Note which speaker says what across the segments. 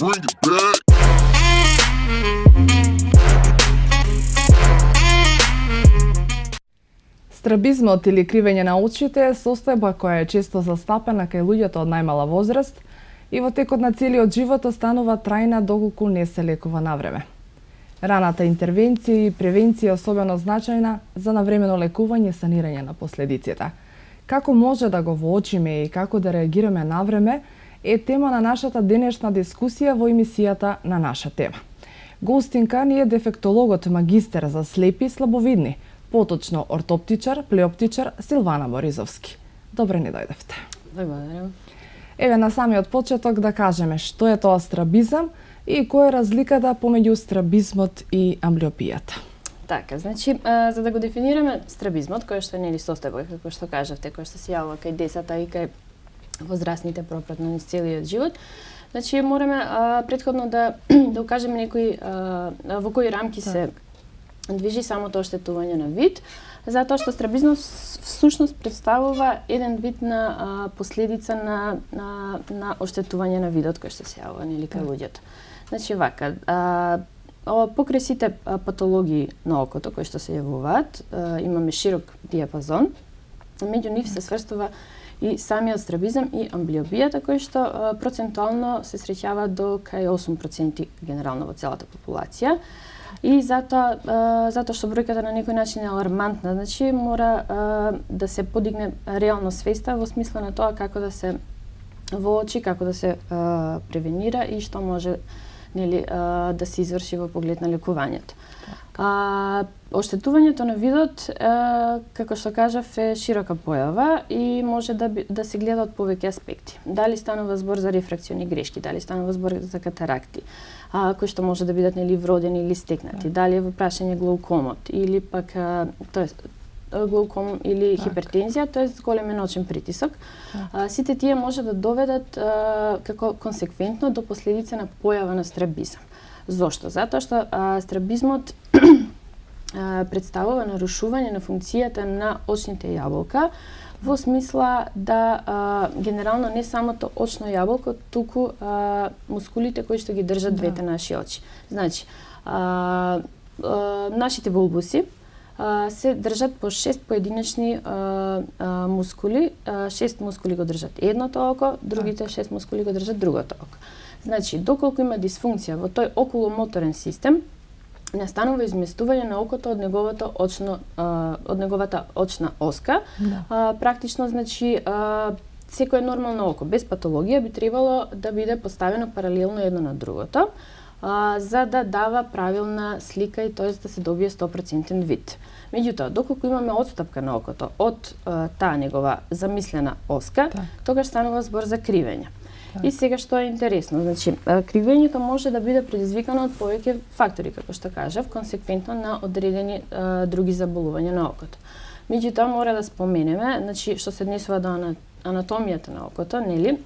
Speaker 1: Bring it back.
Speaker 2: Страбизмот или кривење на очите е состојба која е често застапена кај луѓето од најмала возраст и во текот на целиот живот останува трајна доколку не се лекува навреме. Раната интервенција и превенција е особено значајна за навремено лекување и санирање на последиците. Како може да го воочиме и како да реагираме навреме е тема на нашата денешна дискусија во емисијата На наша тема. Гостинка ни е дефектологот магистер за слепи и слабовидни, поточно ортоптичар, плеоптичар Силвана Моризовски. Добре ни дојдевте.
Speaker 3: Благодарам.
Speaker 2: Еве на самиот почеток да кажеме што е тоа страбизам и која е разликата помеѓу страбизмот и амблиопијата.
Speaker 3: Така, значи, за да го дефинираме страбизмот, кој што нели состојба, како што кажавте, кој што се јавува кај децата и кај возрастните пропратно низ целиот живот, значи мораме претходно да укажеме некои во кои рамки се движи самото оштетување на вид, затоа што страбизмот всушност представува еден вид на последица на оштетување на видот кој што се јавува нели кај луѓето. Значи вака, покрај сите патологии на окото кои што се јавуваат, имаме широк диапазон. Меѓу нив се сврстува и самиот страбизам и амблиопијата кој што процентуално се среќава до кај 8% генерално во целата популација. И затоа што бројката на некој начин е алармантна, значи мора да се подигне реално свеста во смисла на тоа како да се воочи, како да се превенира и што може нели да се изврши во поглед на лекувањето. Оштетувањето на видот, како што кажав, е широка појава и може да се гледа од повеќе аспекти. Дали станува збор за рефракциони грешки, дали станува збор за катаракти, кои што може да бидат нели вродени или стекнати, дали е во прашање глаукомот или пак глауком или хипертензија, тоест големен очен притисок. Сите тие може да доведат како консеквентно до последица на појава на страбизам. Зошто? Затоа што страбизмот представува нарушување на функцијата на очните јаболка во смисла да генерално не самото очно јаболко, туку мускулите кои што ги држат двете наши очи. Значи, нашите булбуси се држат по 6 поединечни мускули. 6 мускули го држат едното око, другите 6 мускули го држат другото око. Значи, доколку има дисфункција во тој околомоторен систем, настанува изместување на окото од неговата очна оска. Практично, значи, секое нормално око без патологија би требало да биде поставено паралелно едно на другото, за да дава правилна слика и тоест да се добие 100% вид. Меѓутоа, доколку имаме отстапка на окото од таа негова замислена оска, тогаш станува збор за кривење. И сега што е интересно, значи кривењето може да биде предизвикано од повеќе фактори, како што кажав, консеквентно на одредени други заболувања на окото. Меѓутоа мора да споменеме, значи што се однесува до анатомијата на окото, нели?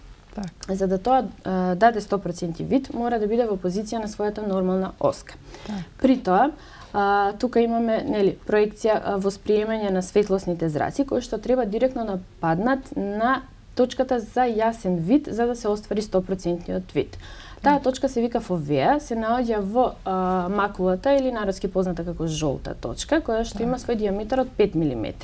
Speaker 3: За да тоа даде 100% вид, мора да биде во позиција на својата нормална оска. При тоа, тука имаме нели проекција, восприемање на светлосните зраци кои што треба директно да паднат на точката за јасен вид за да се оствари 100% вид. Таа точка се вика фовеа, се наоѓа во макулата или народски позната како жолта точка, која што има свој диаметар од 5 мм.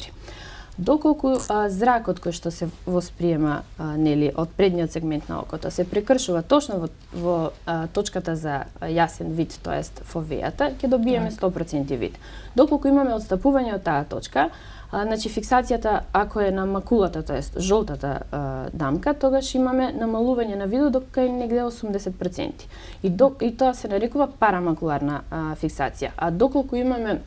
Speaker 3: Доколку зракот кој што се восприема нели од предниот сегмент на окото се прекршува точно во точката за јасен вид, тоест фовеата, ќе добиеме 100% вид. Доколку имаме одстапување од таа точка, значи фиксацијата ако е на макулата, тоест жолтата дамка, тогаш имаме намалување на видот до кај негде 80%. И тоа се нарекува парамакуларна фиксација. А доколку имаме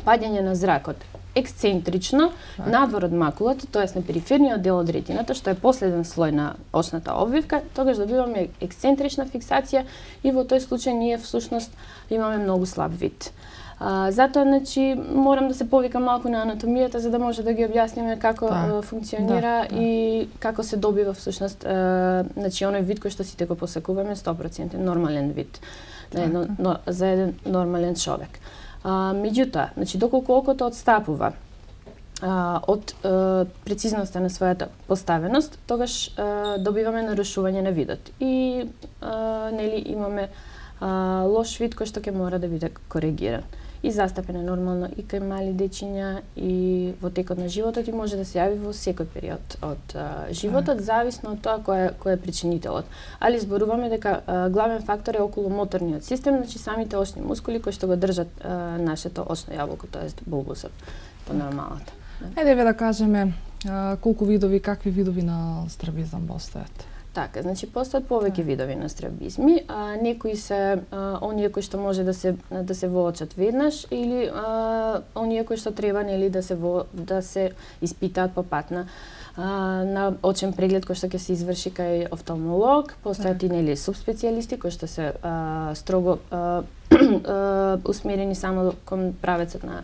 Speaker 3: паѓање на зракот ексцентрично надвор од макулата, тоест на периферниот дел од ретината, што е последен слој на очната обвивка, тогаш добиваме ексцентрична фиксација и во тој случај ние всушност имаме многу слаб вид. Затоа, значи, морам да се повикам малку на анатомијата за да може да ги објасниме како функционира и како се добива всушност значи оној вид кој што сите го посакуваме, 100% нормален вид за еден нормален човек. Меѓутоа, значи доколку окото одстапува од прецизноста на својата поставеност, тогаш добиваме нарушување на видот. И нели имаме лош вид кој што ќе мора да биде коригиран. И застапен е нормално и кај мали дечиња и во текот на животот и може да се јави во секој период од животот, зависно од тоа кој е причинителот. Али зборуваме дека главен фактор е околу моторниот систем, значи самите очни мускули кои што го држат нашето очно јаболко, тоест булбусот по нормалата.
Speaker 2: Ајде да кажеме колку видови, какви видови на страбизам постојат?
Speaker 3: Така, значи постојат повеќе видови на страбизми, некои се оние кои што може да се воочат веднаш или оние кои што треба нели да се испитаат по пат на очен преглед кој што ќе се изврши кај офталмолог. Постојат и нели субспецијалисти кои што се строго усмерени само кон правецот на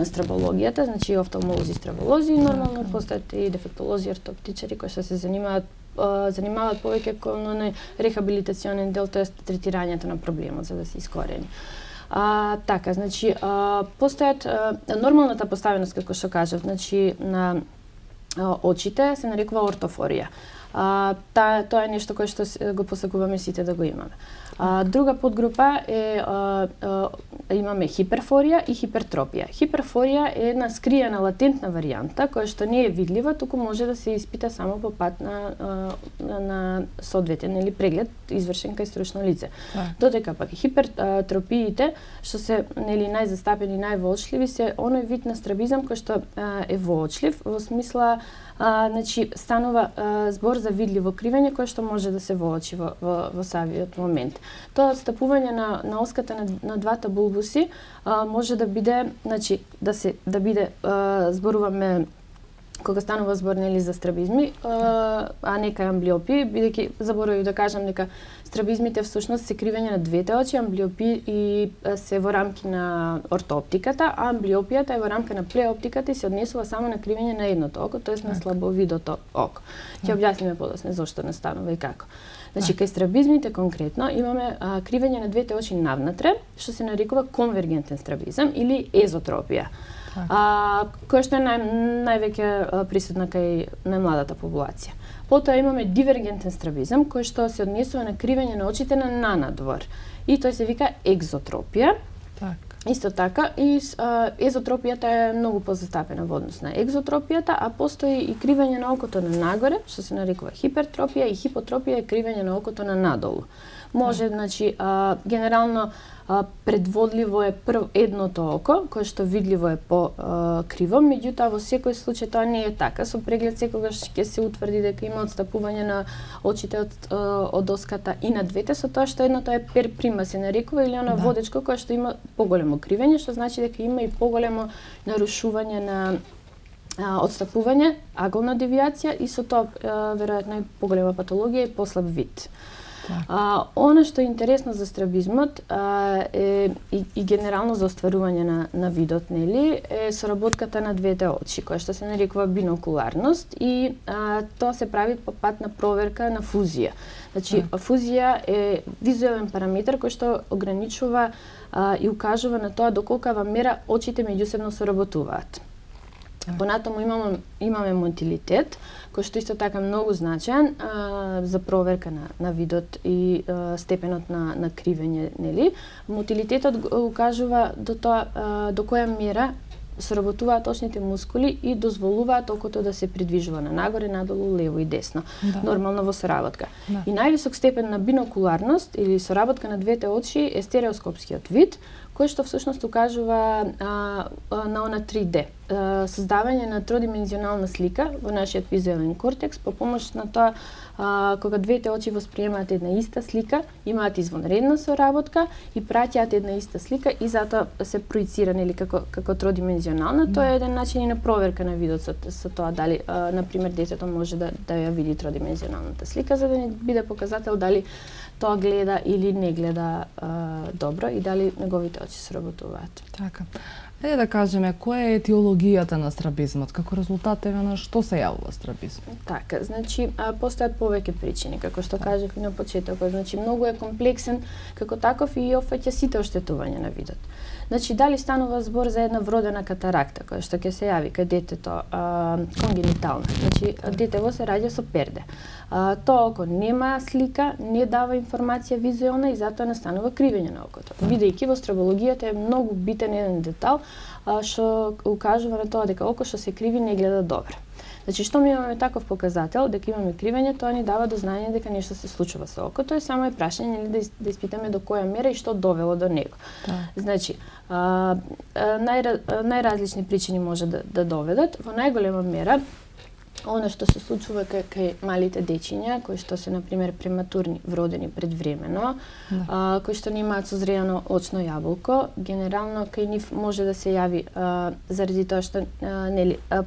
Speaker 3: страбологијата, значи офталмолози, страболози, и нормално постојат и дефектолози, ортоптичари кои што се занимаваат повеќе кон рехабилитационен дел, тоест третирањето на проблемот за да се искорени. Така, значи постојат нормалната поставеност како што кажав, значи на очите се нарекува ортофорија. Тоа е нешто кое што го посакуваме сите да го имаме. Друга подгрупа е имаме хиперфорија и хипертропија. Хиперфорија е една скриена латентна варијанта која што не е видлива, туку може да се испита само по пат на соодветен или преглед извршен кај стручно лице. Додека пак хипертропиите што се нели најзастапени, највоочливи се оној вид на страбизам кој што е воочлив во смисла значи станува збор за видливо кривење кое што може да се воочи во самиот момент. Тоа отстапување на оската на двата булбуси може да биде, значи да биде зборуваме кога станува збор нели за страбизми, а не кај амблиопи, бидејќи заборавив да кажам дека страбизмите всушност се кривење на двете очи, амблиопи и се во рамки на ортооптиката, а амблиопијата е во рамка на плеоптиката и се однесува само на кривење на едното око, тоест на слабовидото око. Ќе објасниме подоцна зошто настанува и како. Значи, кај страбизмите конкретно имаме кривење на двете очи навнатре, што се нарекува конвергентен страбизам или езотропија. Која што е највеќе присутна кај најмладата популација. Потоа имаме дивергентен страбизам, кој што се однесува на кривење на очите на нанадвор. И тој се вика екзотропија. Исто така, и езотропијата е многу позастапена во однос на екзотропијата, а постои и кривење на окото на нагоре, што се нарекува хипертропија, и хипотропија е кривење на окото на надолу. Може, значи, генерално предводливо е едното око, кое што видливо е по-криво, меѓутоа во секој случај тоа не е така. Со преглед секогаш ќе се утврди дека има отстапување на очите од оската и на двете, со тоа што едното е перприма се нарекува или она водечко кое што има поголемо кривење, што значи дека има и поголемо нарушување на отстапување, аголна девијација и со тоа веројатно и поголема патологија и послаб вид. Она што е интересно за страбизмот е и генерално за остварување на видот, нели, е соработката на двете очи, која што се нарекува бинокуларност и тоа се прави по пат на проверка на фузија. Значи, фузија е визуелен параметар кој што ограничува и укажува на тоа доколкава мера очите меѓусебно соработуваат. Понатаму имаме мотилитет, кој што исто така многу значаен за проверка на видот и степенот на кривење, нели? Мотилитетот укажува до тоа до која мера соработуваат очните мускули и дозволуваат окото да се придвижува на нагоре, надолу, лево и десно, нормално во соработка. И највисок степен на бинокуларност или соработка на двете очи е стереоскопскиот вид, кој што всушност укажува на она 3D, создавање на тродимензионална слика во нашиот визуелен кортекс по помош на тоа кога двете очи восприемаат една иста слика, имаат извонредна соработка и праќаат една иста слика и затоа се проицира нели како тродимензионална. Тоа е еден начин и на проверка на видот со тоа дали на пример детето може да ја види тродимензионалната слика за да ни биде показател дали тоа гледа или не гледа добро и дали неговите очи соработуваат.
Speaker 2: Така. Ајде да кажеме, која е етиологијата на страбизмот? Како резултат на што се јавува страбизм?
Speaker 3: Така, значи, постојат повеќе причини, како што кажав и на почетокот. Значи, многу е комплексен како таков и опфаќа сите оштетувања на видот. Значи, дали станува збор за една вродена катаракта, која што ќе се јави кај детето конгенитална. Значи, детево се раѓа со перде. Тоа око нема слика, не дава информација визуелна и затоа настанува кривење на окото. Бидејќи во стравологијата е многу битен еден детал што укажува на тоа дека око што се криви не гледа добро. Значи, што ми имаме таков показател, дека имаме кривење, тоа ни дава до знање дека нешто се случува со окото и само е прашање да испитаме до која мера и што довело до него. Значи, најразлични причини може да доведат. Во најголема мера, она што се случува кај малите дечиња, кои што се, например, прематурни, вродени предвремено, кои што немаат созреано очно јаболко, генерално кај нив може да се јави заради тоа што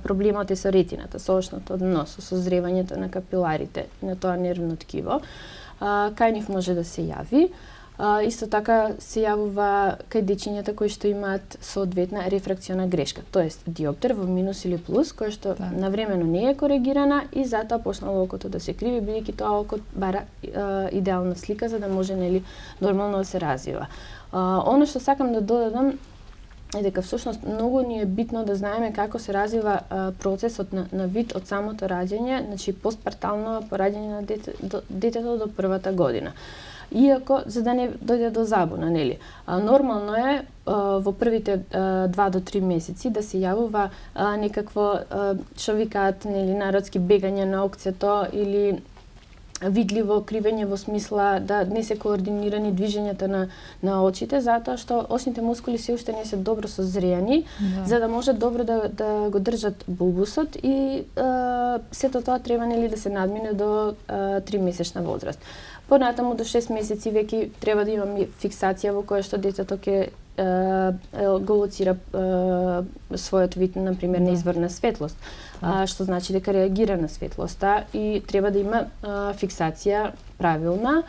Speaker 3: проблемот е со ретината, со очното дно, со созревањето на капиларите и на тоа нервно ткиво. Кај нив може да се јави. Исто така се јавува кај дечињата кои што имаат соодветна рефракциона грешка, тоест диоптер во минус или плюс, која што навремено не е коригирана и затоа почнало окото да се криви, бидејќи тоа око бара идеална слика за да може нормално да се развива. Оно што сакам да додадам е дека всушност многу ни е битно да знаеме како се развива процесот на вид од самото раѓање, значи постпартално пораѓање на детето до првата година. Иако, за да не дојде до забуна, нели? Нормално е во првите 2 до 3 месеци да се јавува некакво, што викаат, нели, народски бегање на окцето или видливо кривење во смисла да не се координирани движењата на очите, затоа што очните мускули се уште не се добро созреани, за да може добро да го држат булбусот и сето тоа треба, нели, да се надмине до 3-месечна возраст. Понатаму до 6 месеци веќе треба да имаме фиксација во која што детето ќе го лоцира својот вид, например, на изворна светлост, што значи дека реагира на светлоста и треба да има фиксација правилна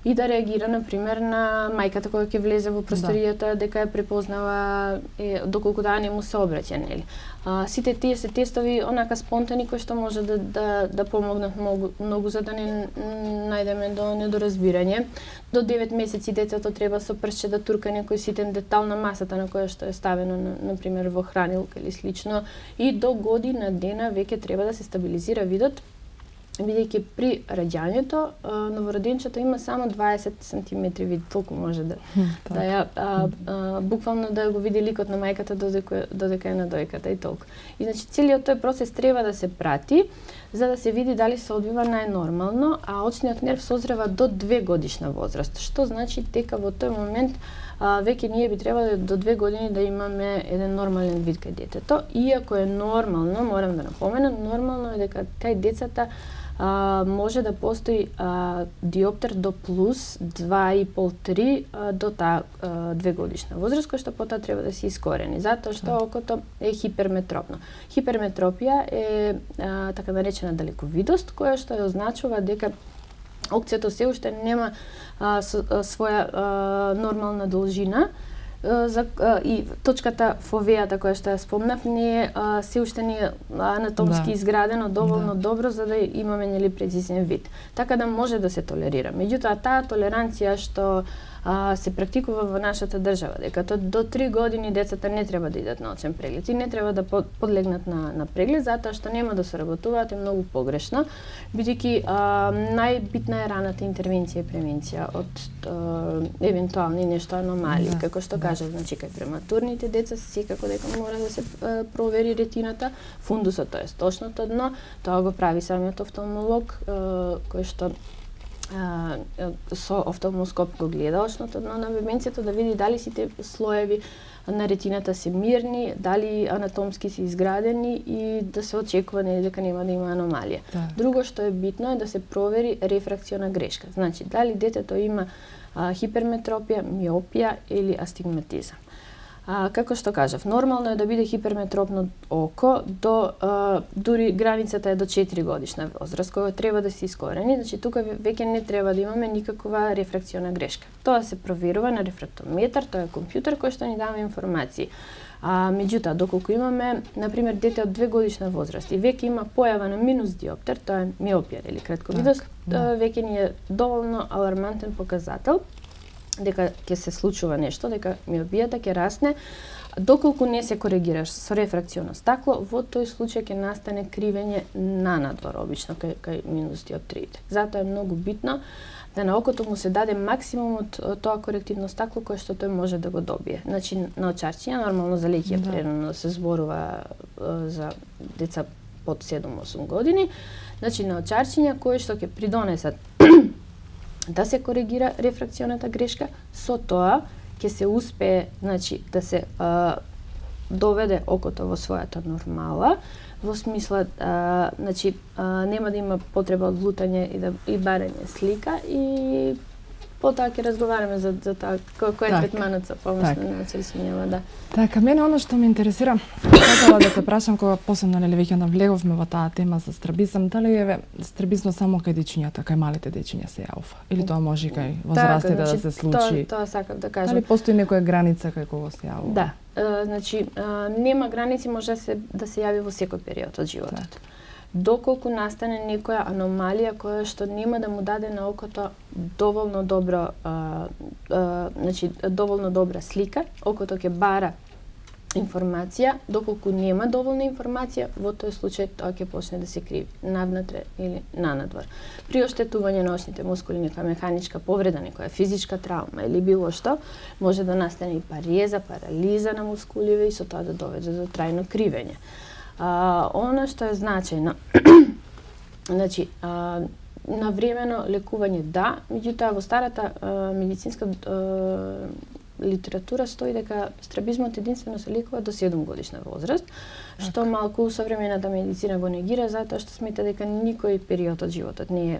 Speaker 3: и да реагира, например, на мајката која ќе влезе во просторијата, дека ја препознава доколку не му се обраќа, нели. Сите тие се тестови онака спонтани кои што може да помогнат многу за да не најдеме до недоразбирање. До 9 месеци детето треба со пршче да турка некој ситен детал на масата на која што е ставено, например, во хранилка или слично, и до година дена веќе треба да се стабилизира видот, бидејќи при раѓањето новороденчето има само 20 сантиметри вид, толку може да ја буквално да го види ликот на мајката додека е на дојката и толку. И значи целиот тој процес треба да се прати за да се види дали се одвива најнормално, а очниот нерв созрева до 2 годишна возраст, што значи дека во тој момент веќе ние би требало до 2 години да имаме еден нормален вид кај детето. Иако е нормално, морам да напоменам, нормално е дека кај децата може да постои диоптер до плюс 2,5-3 до таа 2 годишна возраст, која што потоа треба да се искорени, затоа што окото е хиперметропно. Хиперметропија е така наречена далековидост, која што ја означува дека окцето се уште нема своја нормална должина, и точката фовеата која што ја спомнав не се уште не е анатомски изградено доволно добро за да имаме, нели, прецизен вид. Така да може да се толерира. Меѓутоа таа толеранција што се практикува во нашата држава, дека до 3 години децата не треба да идат на очен преглед и не треба да подлегнат на преглед, затоа што нема да се работуваат, е многу погрешно, бидејќи најбитна е раната интервенција и превенција од евентуални нешто аномалии, како што кажав, значи кај прематурните деца секако дека мора да се провери ретината, фундусот, тоест очното дно, тоа го прави самиот офталмолог кој што со офталмоскоп го гледа очното дно на бебенцето да види дали сите слоеви на ретината се мирни, дали анатомски се изградени и да се очекува дека нема да има аномалија. Друго што е битно е да се провери рефракциона грешка. Значи, дали детето има хиперметропија, миопија или астигматизам. Како што кажав, нормално е да биде хиперметропно око до дури границата е до 4 годишна возраст, која треба да се искорени, значи тука веќе не треба да имаме никаква рефракциона грешка. Тоа се проверува на рефрактометар, тоа е компјутер кој што ни дава информации. Меѓутоа, доколку имаме, например, дете од 2 годишна возраст и веќе има појава на минус диоптер, тоа е миопија или кратковидост, веќе ни е доволно алармантен показател дека ќе се случува нешто, дека миопијата ќе расне. Доколку не се коригираш со рефракционо стакло, во тој случај ќе настане кривење нанадвор, обично кај минус диоптриите. Затоа е многу битно да на окото му се даде максимумот тоа корективно стакло кое што тој може да го добие. Значи, на очарчиња, нормално за леки е прерано да се зборува за деца под 7-8 години. Значи, на очарчиња кои што ќе придонесат да се коригира рефракционата грешка, со тоа ќе се успее, значи, да се доведе окото во својата нормала, во смисла, значи, нема да има потреба од лутање и барање слика и потоа ќе разговараме за тоа кој е третманот со помош на очарчињава, да.
Speaker 2: Така, мене оно што ме интересира, сакала да те прашам кога посебно веќе навлеговме во таа тема за страбизам, дали е страбизно само кај дечињата, кај малите дечиња се јавува или тоа може и кај возрастите да се случи?
Speaker 3: Тоа сакав да кажам.
Speaker 2: Дали постои некоја граница кај кого се јавува?
Speaker 3: Да. Значи, нема граници, може да се јави во секој период од животот. Доколку настане некоја аномалија која што нема да му даде на окото доволно добро, значи доволно добра слика, окото ќе бара информација, доколку нема доволна информација, во тој случај тоа ќе почне да се криви навнатре или нанадвор. При оштетување на очните мускули, нека механичка повреда, некоја физичка травма или било што, може да настане и пареза, парализа на мускуливе и со тоа да доведе до трајно кривење. Она што е значајно, значи, навремено лекување да, меѓутоа во старата медицинска литература стои дека страбизмот единствено се лекува до 7 годишна возраст, што малку современата медицина го негира затоа што смета дека никој период од животот не е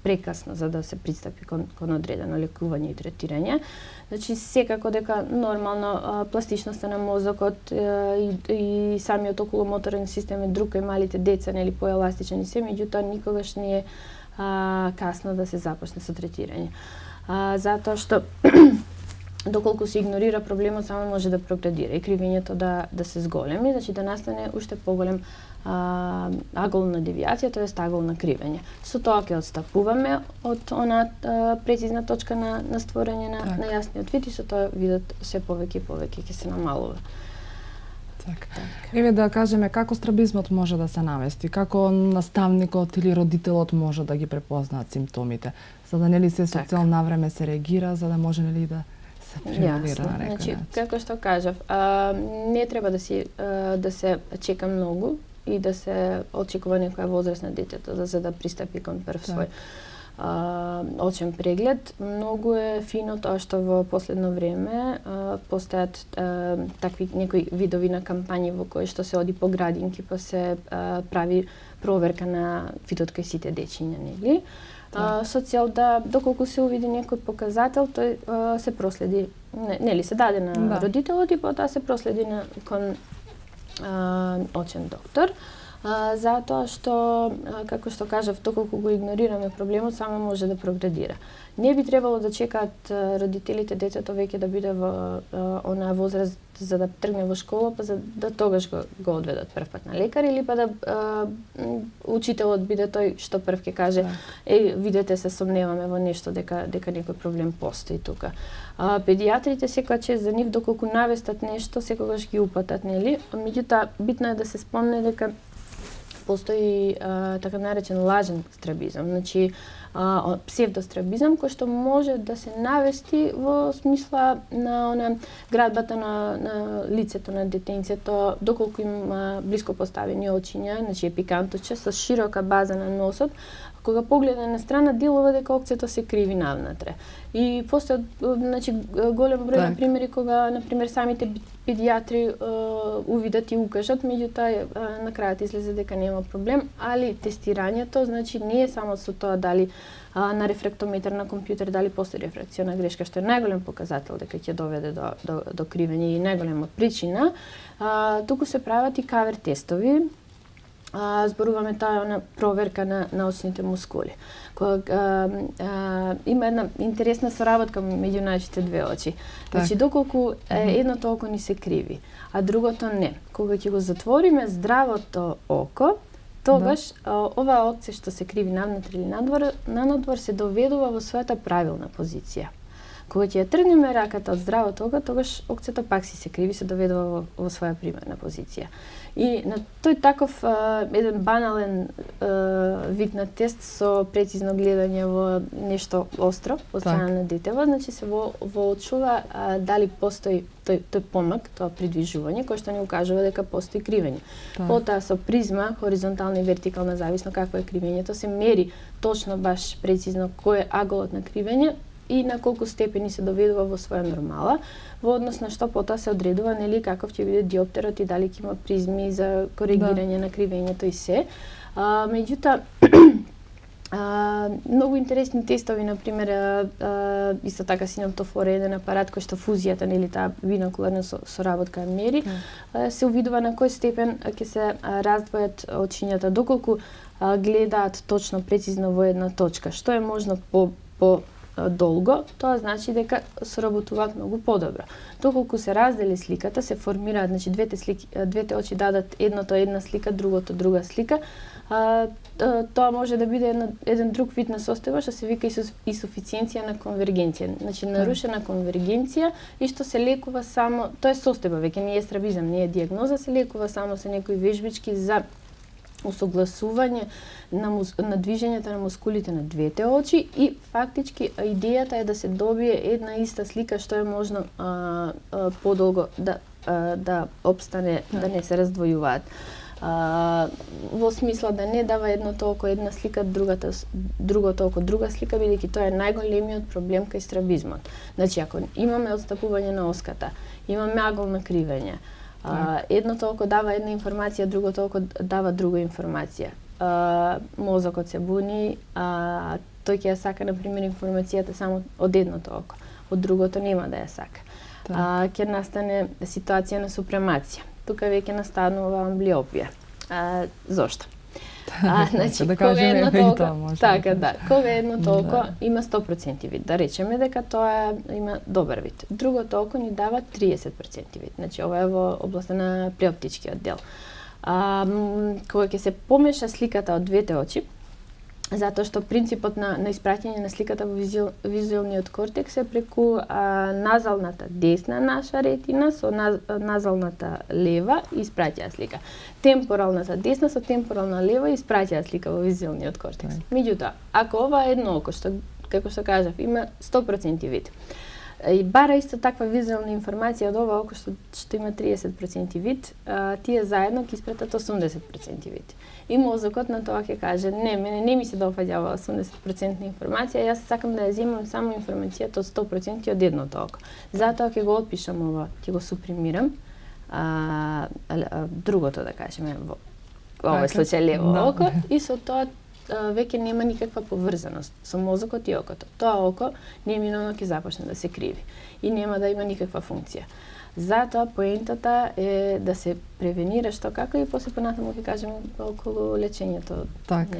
Speaker 3: прекасно за да се пристапи кон одредено лекување и третирање. Значи, секако дека нормално пластичноста на мозокот и самиот околомоторен систем е друг кај малите деца, нели поеластичен и се, меѓутоа никогаш не е касно да се започне со третирање. Затоа што доколку се игнорира проблемот, само може да проградира и кривењето да се зголеми, значи да настане уште поголем аголна девијација, тоест аголна кривење. Со тоа ќе отстапуваме од она прецизна точка на створање на јасниот вид и со тоа видот се повеќе и повеќе ќе се намалува.
Speaker 2: Еве да кажеме како страбизмот може да се навести, како наставникот или родителот може да ги препознаат симптомите, за да нели се со цел навреме се реагира, за да може нели да се превенира на некој начин.
Speaker 3: Како што кажав, не треба да се чека многу и да се очекува некоја возраст на детето за да пристапи кон прв свој очен преглед. Многу е фино тоа што во последно време постојат такви некои видови на кампањи во кои што се оди по градинки па се прави проверка на видот кај сите дечиња, нели? Со цел да, доколку се увиди некој показател, тој се проследи, нели се даде на родителот и потоа се проследи кон очен доктор. Затоа што, како што кажав, доколку го игнорираме проблемот, само може да проградира. Не би требало да чекаат родителите детето веќе да биде во онаа возраст за да тргне во школа, па за да тогаш го одведат првпат на лекар или па да учителот биде тој што прв ќе каже видете се сомневаме во нешто дека некој проблем постои тука. Педијатрите секогаш за нив доколку навестат нешто секогаш ги упатат, нели? Меѓутоа битно е да се спомне дека постои така наречен лажен страбизам, значи псевдострабизам кој што може да се навести во смисла на градбата на лицето на детенцето, доколку има блиско поставени очиња, значи епиканточе со широка база на носот, кога погледа на страна делува дека окцето се криви навнатре. И постојат значи голем број на примери кога на пример самите педијатри увидат и укажат, меѓутоа на крајот излезе дека нема проблем, али тестирањето значи не е само со тоа дали на рефрактометар на компјутер дали постои рефракциона грешка, што е најголем показател дека ќе доведе до кривење и најголема причина, туку се прават и кавер тестови зборуваме таа на проверка на очните мускули. Има една интересна соработка меѓу нашите две очи. Значи, доколку едното око ни се криви, а другото не. Кога ќе го затвориме здравото око, тогаш ова окце што се криви навнатре или надвор се доведува во својата правилна позиција. Кога ќе ја тргнеме раката од здравото око, тогаш окцето пак се криви, се доведува во своја примерна позиција. И на тој таков еден банален вид на тест со прецизно гледање во нешто остро од страна на детево, значи се воочува дали постои тој помак, тоа придвижување, кој што ни укажува дека постои кривење. Потоа со призма, хоризонтална и вертикална, зависно какво е кривењето, се мери точно баш прецизно кој е аголот на кривење и на колку степени се доведува во своја нормала, во однос на што потоа се одредува нели каков ќе биде диоптерот и дали ќе има призми за коригирање на кривењето и се. Меѓутоа многу интересни тестови, например, исто така синематофор е еден апарат кој што фузијата нели таа бинокуларна соработка мери, се увидува на кој степен ќе се раздвојат очињата, доколку гледаат точно прецизно во една точка, што е можно по долго, тоа значи дека соработуваат многу подобро. Доколку се раздели сликата, се формираат, значи двете очи дадат едното една слика, другото друга слика, тоа може да биде еден друг вид на состојба што се вика инсуфициенција на конвергенција. Значи нарушена конвергенција и што се лекува само, тоа е состојба, веќе не е страбизам, не е дијагноза, се лекува само со некои вежбички за усогласување на движењето на мускулите на двете очи и фактички идејата е да се добие една иста слика што е можно подолго да обстане, да не се раздвојуваат. Во смисла да не дава едното око една слика, другото око друга слика, бидејќи тоа е најголемиот проблем кај страбизмот. Значи, ако имаме отстапување на оската, имаме аголно кривење, едното око дава една информација, другото око дава друга информација. Мозокот се буни, тој ќе ја сака, например, информацијата само од едното око, од другото нема да ја сака. Ќе настане ситуација на супремација. Тука веќе настанува амблиопија. Зошто? Значи, кога едното око, кога едното око има 100% вид, да речеме дека тоа има добар вид. Другото око ни дава 30% вид. Значи, ова е во областа на преоптичкиот дел. Кога ќе се помеша сликата од двете очи, затоа што принципот на испраќање на сликата во визуелниот кортекс е преку назалната десна наша ретина со назалната лева испраќаа слика. Темпоралната десна со темпорална лева испраќаа слика во визуелниот кортекс. Меѓутоа, ако ова едно око што, како што кажав, има 100% вид, и бара исто таква визуелна информација од ова око што има 30% вид, тие заедно ќе испратат 80% вид. И мозокот на тоа ќе каже: не, мене не ми се допаѓа ова 80% информација, јас сакам да ја земам само информацијата од 100% од едното око. Затоа ќе го отпишам ова, ќе го супримирам, другото да кажеме, во овој случај лево око, и со тоа веќе нема никаква поврзаност со мозокот и окото. Тоа око неминовно ќе започне да се криви и нема да има никаква функција. Затоа поентата е да се превенира што како и после понатаму ќе кажеме околу лечењето.
Speaker 2: Така.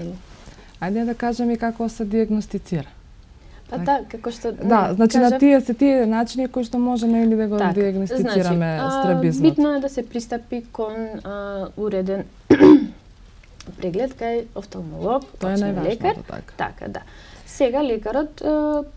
Speaker 2: Ајде да кажеме како се дијагностицира.
Speaker 3: Како што
Speaker 2: значи на тие се тие начини кои што може нели да го дијагностицираме страбизмот.
Speaker 3: Битно е да се пристапи кон уреден преглед кај офталмолог,
Speaker 2: тоа е најважното,
Speaker 3: така. Да. Сега лекарот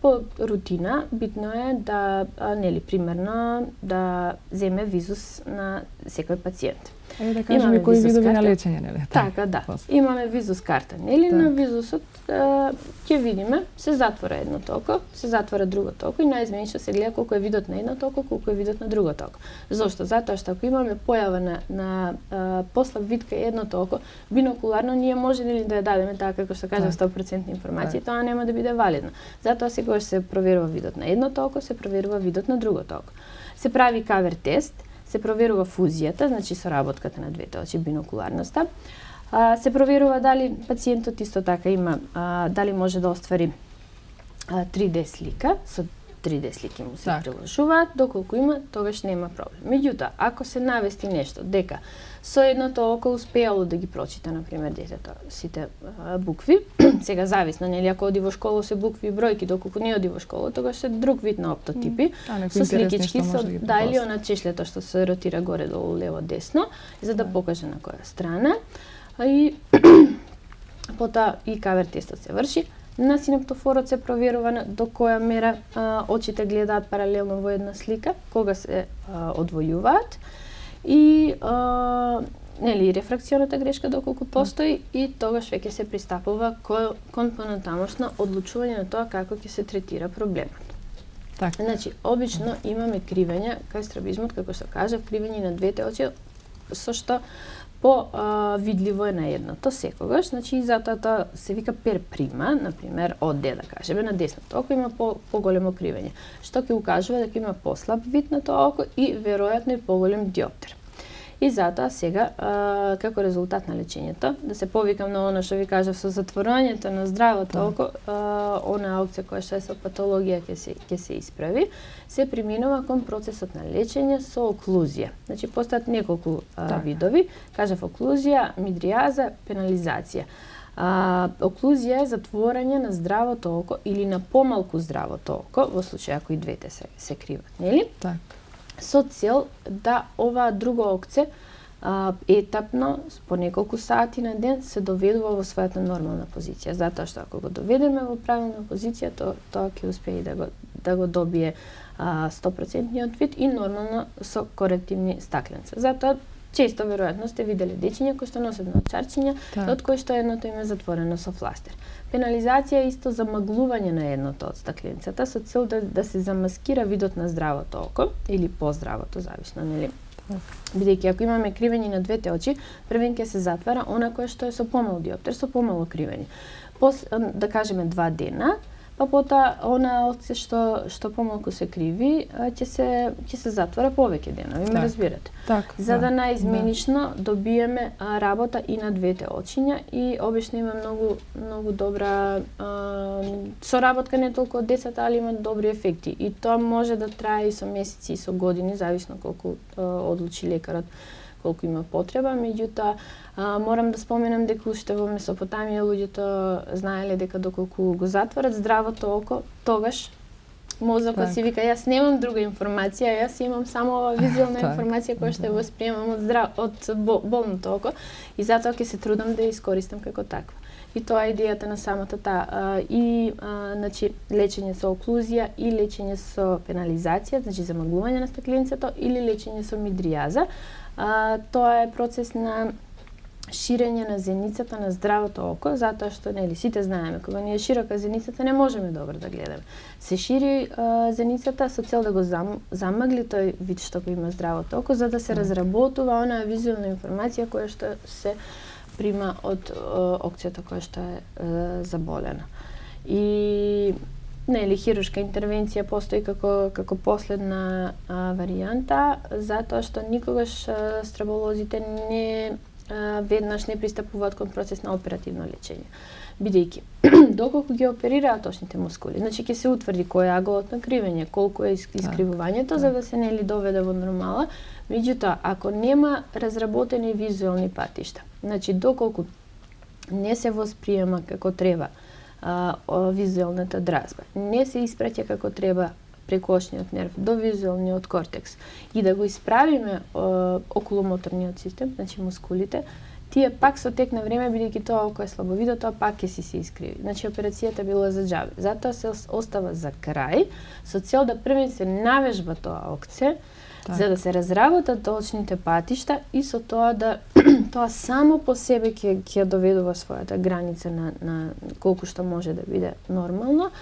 Speaker 3: по рутина битно е да нели примерно да земе визус на секој пациент.
Speaker 2: Да кажеме кои видови на лечење, нели?
Speaker 3: Така, да. Имаме визус карта, нели? На визусот ќе видиме, се затвора едното око, се затвора другото око и најизменично се гледа колку е видот на едното око, колку е видот на другото око. Зошто? Затоа што ако имаме појава на послаб вид кај едното око, бинокуларно ние може нели да ја дадеме така како што кажа 100% информација, тоа нема да биде валидно. Затоа секогаш се проверува видот на едното око, се проверува видот на другото око. Се прави кавер тест, се проверува фузијата, значи соработката на двете очи, бинокуларноста. Се проверува дали пациентот исто така има, дали може да оствари 3D слика со 3D слики му се
Speaker 2: Так.
Speaker 3: приложуваат, доколку има, тогаш нема проблем. Меѓутоа, ако се навести нешто дека со едното око успеало да ги прочита, например, детето сите букви, сега зависно, нели, ако оди во школа се букви и бројки, доколку не оди во школа, тогаш се друг вид на оптотипи, со сликички, со или она чешлето што се ротира горе-долу, лево-десно, за да покаже на која страна. И потоа и кавер тестот се врши. На синаптофорот се проверува до која мера очите гледаат паралелно во една слика, кога се одвојуваат и нели рефракционата грешка доколку постои и тогаш веќе се пристапува кон понатамошно одлучување на тоа како ќе се третира проблемот.
Speaker 2: Так.
Speaker 3: Значи, обично имаме кривење, кај стробизмот, како што кажав, кривење на двете очи, со што видливо е на едното секогаш, значи и затоа тоа се вика перприма, например, одде да кажеме на десното око има поголемо кривење, што ќе укажува дека има послаб вид на тоа око и веројатно и поголем диоптер. И затоа сега, како резултат на лечењето, да се повикам на оно што ви кажав со затворањето на здравото око, она опција која што е со патологија ќе се исправи, се преминува кон процесот на лечење со оклузија. Значи постојат неколку видови, кажав оклузија, мидриаза, пенализација. Оклузија е затворање на здравото око или на помалку здравото око, во случај ако и двете се криват, нели?
Speaker 2: Так.
Speaker 3: Со цел да оваа друго окце етапно, по неколку сати на ден, се доведува во својата нормална позиција. Затоа што ако го доведеме во правилна позиција, тоа ќе успее да го добие 100% вид и нормално со корективни стакленца. Затоа често веројатно сте виделе дечиња кои што носат наочарчиња, од кои што едното им е затворено со фластер. Пенализација е исто замаглување на едното од стакленцата со цел да се замаскира видот на здравото око или поздравото, зависно, нели? Бидејќи ако имаме кривење на двете очи, првен ќе се затвара она кое што е со помал диоптер, со помало кривење. Да кажеме 2 дена, па потоа она овце што помалку се криви, ќе се затвора повеќе денови, ме разбирате.
Speaker 2: Так,
Speaker 3: за да наизменично добиеме работа и на двете очиња и обично има многу добра соработка, не толку од децата, али има добри ефекти. И тоа може да трае и со месеци и со години, зависно колку одлучи лекарот колку има потреба, меѓутоа морам да споменам дека уште во Месопотамија луѓето знаеле дека доколку го затворат здравото око, тогаш мозокот си вика јас немам друга информација, јас имам само ова визуелна информација која што ја восприемам од болното око и затоа ќе се трудам да ја искористам како таква. И тоа е идејата на самата таа значи лечење со оклузија и лечење со пенализација, значи замаглување на стакленцето или лечење со мидриаза. Тоа е процес на ширење на зеницата на здравото око, затоа што нели сите знаеме кога ни е широка зеницата не можеме добро да гледаме. Се шири зеницата со цел да го замагли тој вид што го има здравото око, за да се разработува онаа визуелна информација која што се прима од окцијата која што е заболена. И нели хируршка интервенција постои како последна варијанта, затоа што никогаш страволозите не веднаш не пристапуваат кон процес на оперативно лечење. Бидејќи доколку ги оперираат очните мускули, значи ќе се утврди кој е аголот на кривење, колку е искривувањето за да се нели доведе во нормала. Меѓутоа, ако нема разработени визуелни патишта, значи доколку не се восприема како треба визуелната дразба, не се испраќа како треба преку очниот нерв до визуелниот кортекс и да го исправиме окуломоторниот систем, значи мускулите, тие пак со тек на време, бидејќи тоа око е слабовидо, тоа пак ќе се искриви. Значи операцијата била за џабе. Затоа се остава за крај, со цел да првен се навежба тоа окце, за да се разработат очните патишта и со тоа да тоа само по себе ќе доведува својата граница на колку што може да биде нормално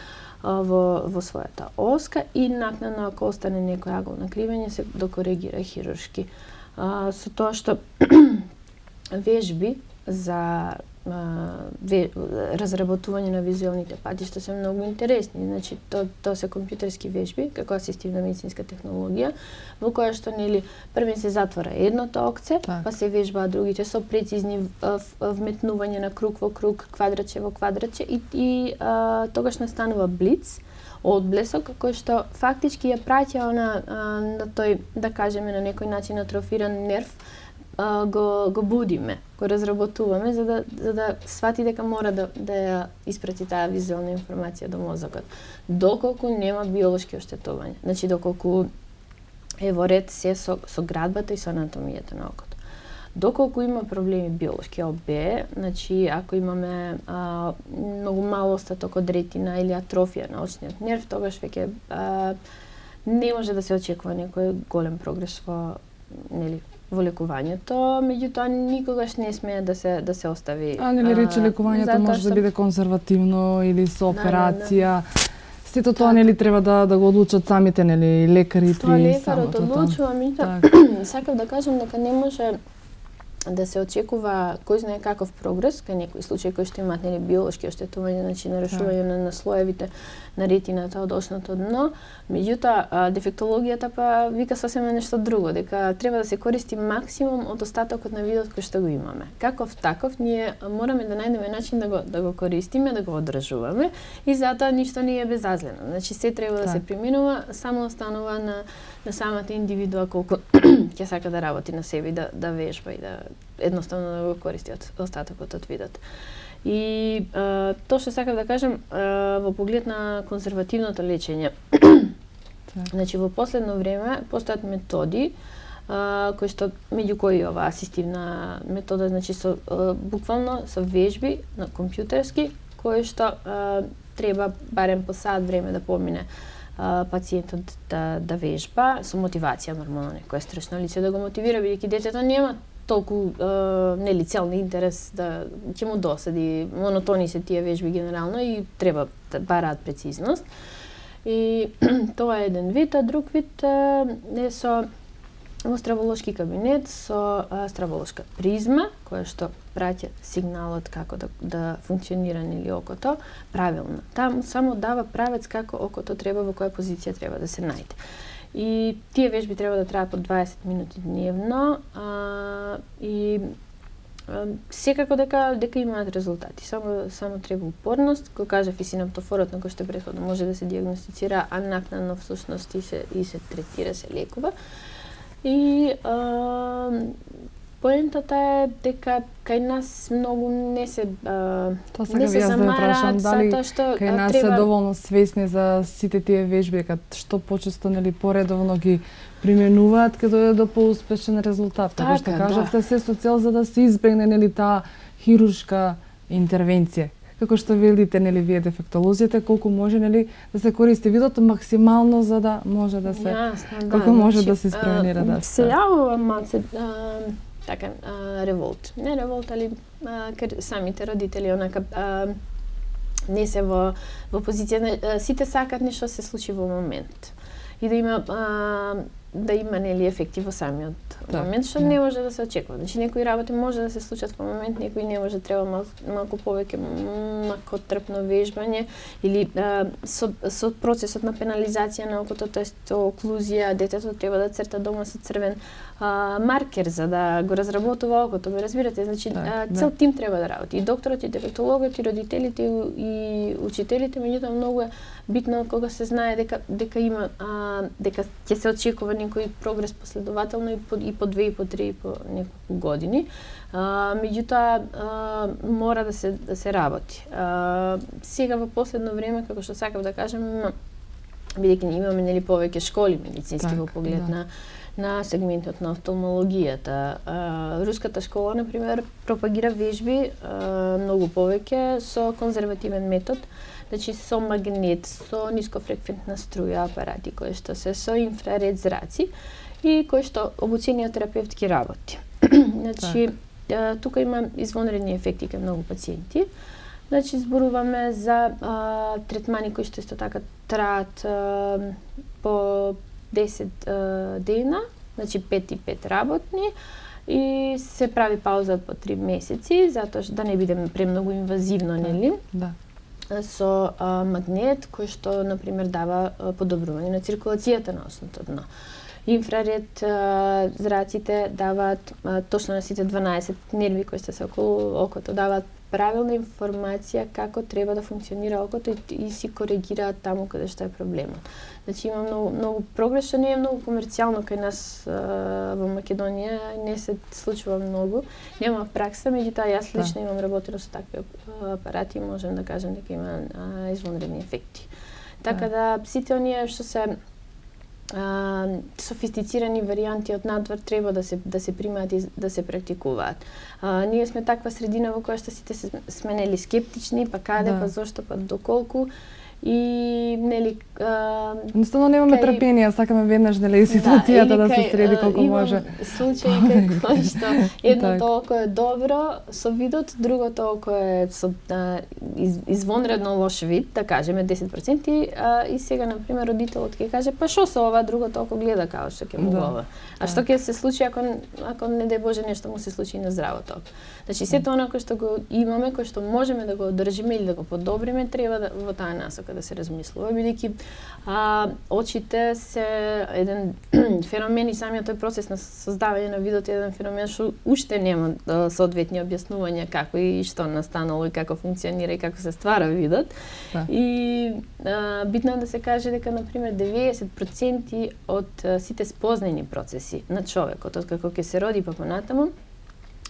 Speaker 3: во својата оска и накнадно ако остане некој агол на кривење се докоригира хируршки. Со тоа што вежби за разработување на визуелните патишта се многу интересни. Значи, тоа се компјутерски вежби, како асистивна медицинска технологија, во која што нели првен се затвора едното окце, па се вежбаат другите со прецизни вметнување на круг во круг, квадраче во квадраче и тогаш настанува блиц, одблесок кој што фактички ја праќа на тој, да кажеме, на некој начин атрофиран нерв, го будиме, го разработуваме за да свати дека мора да ја испрати таа визуелна информација до мозокот. Доколку нема биолошки оштетувања, значи доколку е во ред се со градбата и со анатомијата на окото. Доколку има проблеми биолошки ОБ, значи ако имаме многу мал остаток од ретина или атрофија на очниот нерв, тогаш веќе не може да се очекува некој голем прогрес во лекувањето, меѓутоа никогаш не смее да се остави.
Speaker 2: Нели рече лекувањето може да биде конзервативно или со операција. Сето тоа нели треба да го одлучат самите нели лекари при самото тоа.
Speaker 3: Лекарот одлучува, меѓутоа сакав да кажам дека не може да се очекува кој знае каков прогрес кај некои случаи кои што имаат нели биолошки оштетувања, значи нарушување на слоевите на ретината од очното дно, меѓутоа дефектологијата па вика сосем нешто друго, дека треба да се користи максимум од остатокот на видот кој што го имаме. Каков таков, ние мораме да најдеме начин да го користиме, да го одржуваме и затоа ништо не е безазлено. Значи се треба да се применува, само останува на самата индивидуа колку ќе сака да работи на себе, да вежба и да едноставно да го користи остатокот од видот. И тоа што сакав да кажам во поглед на конзервативното лечење. Значи во последно време постојат методи кои што меѓу кои ова асистивна метода, значи буквално со вежби на компјутерски кои што треба барем по сат време да помине пациентот да вежба со мотивација, нормално некој стресно лице да го мотивира, бидејќи детето нема толку нели цел интерес да ќе му досади, монотони се тие вежби генерално и треба да бараат прецизност. И тоа е еден вид, а друг вид е во страволошки кабинет со страволошка призма, која што праќа сигналот како да функционира нели окото правилно. Таму само дава правец како окото треба, во која позиција треба да се најде. И тие вежби треба да траат по 20 минути дневно и секако дека имаат резултати. Само треба упорност, го кажав и синептофорот на кој што претходно може да се диагностицира, а накнадно всушност и се третира, се лекува. И поентата е дека кај нас многу не се замараат, затоа што
Speaker 2: кај нас се доволно свесни за сите тие вежби, дека што почесто нели поредовно ги применуваат, ќе дојде до поуспешен резултат. Како што кажавте, се со цел за да се избегне нели таа хируршка интервенција. Како што велите нели вие дефектолозите, колку може нели да се користи видот максимално за да може да се колку може да се испревенира да се.
Speaker 3: Се јавува малце така револт. Не револт, али самите родители онака не се во позиција, сите сакат нешто се случи во момент. И да има нели ефекти во самиот момент, што не може да се очекува. Значи некои работи може да се случат во момент, некои не може, треба малку повеќе макотрпно вежбање или со процесот на пенализација на окото, тоест оклузија, детето треба да црта дома со црвен маркер за да го разработува окото, ме разбирате? Значи цел тим треба да работи. И докторот, и дефектологот, и родителите, и учителите, меѓутоа многу е битно кога се знае дека има дека ќе се очекува некој прогрес последователно и по 2 и по 3 и по неколку години. Меѓутоа мора да се работи. Сега во последно време, како што сакав да кажам, бидејќи имаме нели повеќе школи медицински во поглед на сегментот на офталмологијата. Руската школа, например, пропагира вежби многу повеќе со конзервативен метод, значи со магнет, со нискофреквентна струја апарати кои што се со инфраред зраци и кои што обучениот терапевт ги работи. Значи тука има извонредни ефекти кај многу пациенти. Значи зборуваме за третмани кои што исто така траат по 10 дена, значи 5 и 5 работни, и се прави пауза по 3 месеци, затоа што да не биде премногу инвазивно, нели?
Speaker 2: Да.
Speaker 3: Со магнет кој што на пример дава подобрување на циркулацијата на осното дно. Инфраред зраците даваат точно на сите 12 нерви кои се околу окото, даваат правилна информација како треба да функционира окото и си коригираат таму каде што е проблемот. Значи има многу прогрес, што не е многу комерцијално кај нас во Македонија, не се случува многу. Нема пракса, меѓутоа јас лично имам работено со такви апарати и можам да кажам дека има извонредни ефекти. Така да сите оние што се софистицирани варијанти од надвор треба да се примаат и да се практикуваат. Ние сме таква средина во која што сите сме нели скептични, па каде, па зошто, па доколку и нели
Speaker 2: едноставно немаме трпение, сакаме веднаш нели ситуацијата да се среди колку може.
Speaker 3: Случаи кај што едното око е добро со видот, другото око е со извонредно лош вид, да кажеме 10%, и сега на пример родителот ќе каже па што со ова другото око гледа како што ќе му ова. А што ќе се случи ако не дај Боже нешто му се случи на здравото око. Значи сето она кој што го имаме, кој што можеме да го одржиме или да го подобриме, треба да во таа насока да се размислува, бидејќи очите се еден феномен и самиот тој процес на создавање на видот е еден феномен што уште нема соодветни објаснувања како и што настанало и како функционира и како се ствара видот. И битно е да се каже дека на пример 90% од сите спознаени процеси на човекот откако ќе се роди па понатаму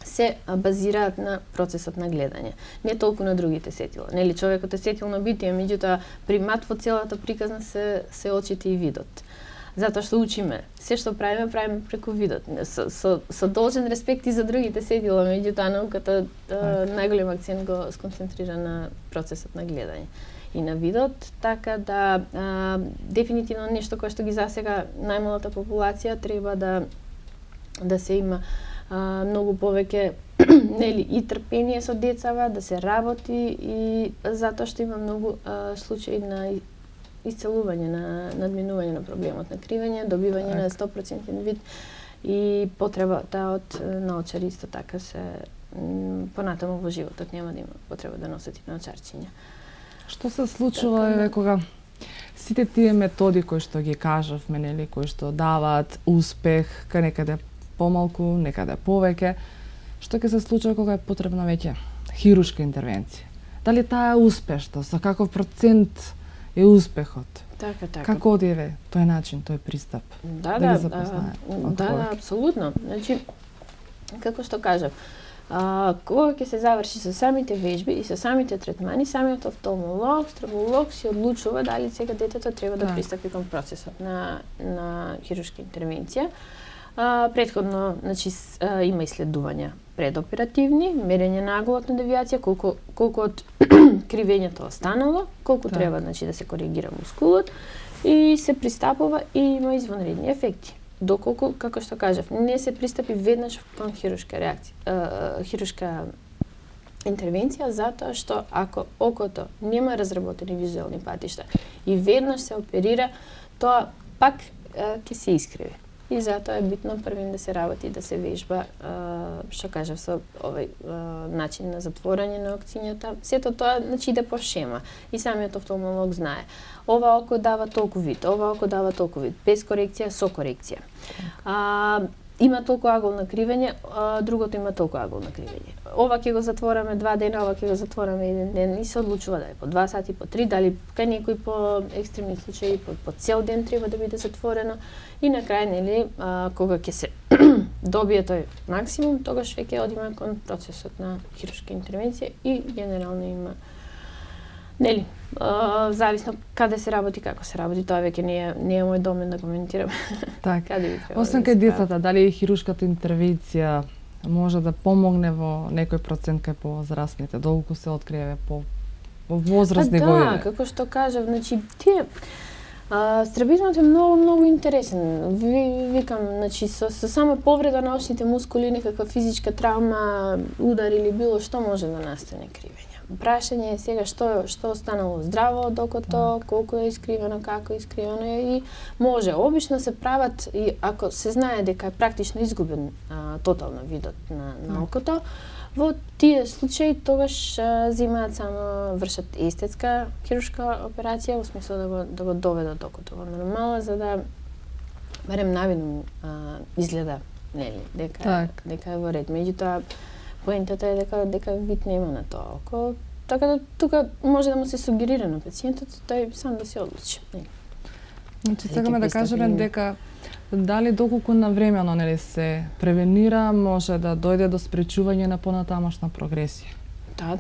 Speaker 3: се базираат на процесот на гледање, не толку на другите сетила. Нели човекот е сетилно битие, меѓутоа примат во целата приказна се очите и видот. Затоа што учиме, се што правиме преку видот. Со должен респект и за другите сетила, меѓутоа науката најголем акцент го сконцентрира на процесот на гледање и на видот, така да дефинитивно нешто кое што ги засега најмалата популација треба да се има многу повеќе нели и трпение со децава, да се работи и затоа што има многу случаи на исцелување, на надминување на проблемот на кривење, добивање на 100% вид и потребата од наочари исто така се понатаму во животот нема да има потреба да носат и наочарчиња.
Speaker 2: Што се случува кога сите тие методи кои што ги кажавме, нели, кои што даваат успех, кај некаде помалку, некаде повеќе, што ќе се случува кога е потребна веќе хируршка интервенција? Дали таа е успешна? Со каков процент е успехот?
Speaker 3: Така.
Speaker 2: Како одеве тој начин, тој пристап?
Speaker 3: Да, апсолутно. Значи, како што кажав, кога ќе се заврши со самите вежби и со самите третмани, самиот офталмолог, стоматолог се одлучува дали сега детето треба да пристапи кон процесот на хируршка интервенција. Претходно, значи, има исследувања предоперативни, мерење на аголот на девијација, колку од кривењето останало, колку треба, значи, да се коригира мускулот и се пристапува и има извонредни ефекти. Доколку, како што кажав, не се пристапи веднаш кон хируршка интервенција, затоа што ако окото нема разработени визуелни патишта и веднаш се оперира, тоа пак ќе се искриви. И затоа е битно првин да се работи, да се вежба, што кажав, со овој начин на затворање на окцињата. Сето тоа, значи, иде по шема. И самиот офталмолог знае. Ова око дава толку вид, ова око дава толку вид, без корекција, со корекција. Има толку агол на кривење, другото има толку агол на кривење. Ова ќе го затвораме 2 дена, ова ќе го затвораме 1 ден и се одлучува дали по 2 сати, по 3, дали кај некои по екстремни случаи по цел ден треба да биде затворено. И на крај, нели, кога ќе се добие тој максимум, тогаш веќе одиме кон процесот на хируршка интервенција и генерално има, нели, зависно каде се работи, како се работи, тоа веќе не е мој домен да коментирам.
Speaker 2: Така. Освен кај децата, дали хируршката интервенција може да помогне во некој процент кај повозрастните, долку се открие по возрастни години?
Speaker 3: Да, како што кажав, значи тие страбизмот е многу интересен. Викам, значи со сама повреда на очните мускули, некаква физичка травма, удар или било што може да настане кривење. прашање е сега што останало здраво од окото, колку е искривено, како е искривено и може обично се прават и ако се знае дека е практично изгубен тотално видот на окото, во тие случаи тогаш земаат само вршат естетска хируршка операција во смисла да го доведат окото во нормала за да барем навидно изгледа нели дека е во ред. Меѓутоа поентата е дека вид нема на тоа око, така да тука може да му се сугерира на пациентот тој сам да се одлучи.
Speaker 2: Значи сакаме да кажеме дека дали доколку навремено нели се превенира, може да дојде до спречување на понатамошна прогресија.
Speaker 3: Да,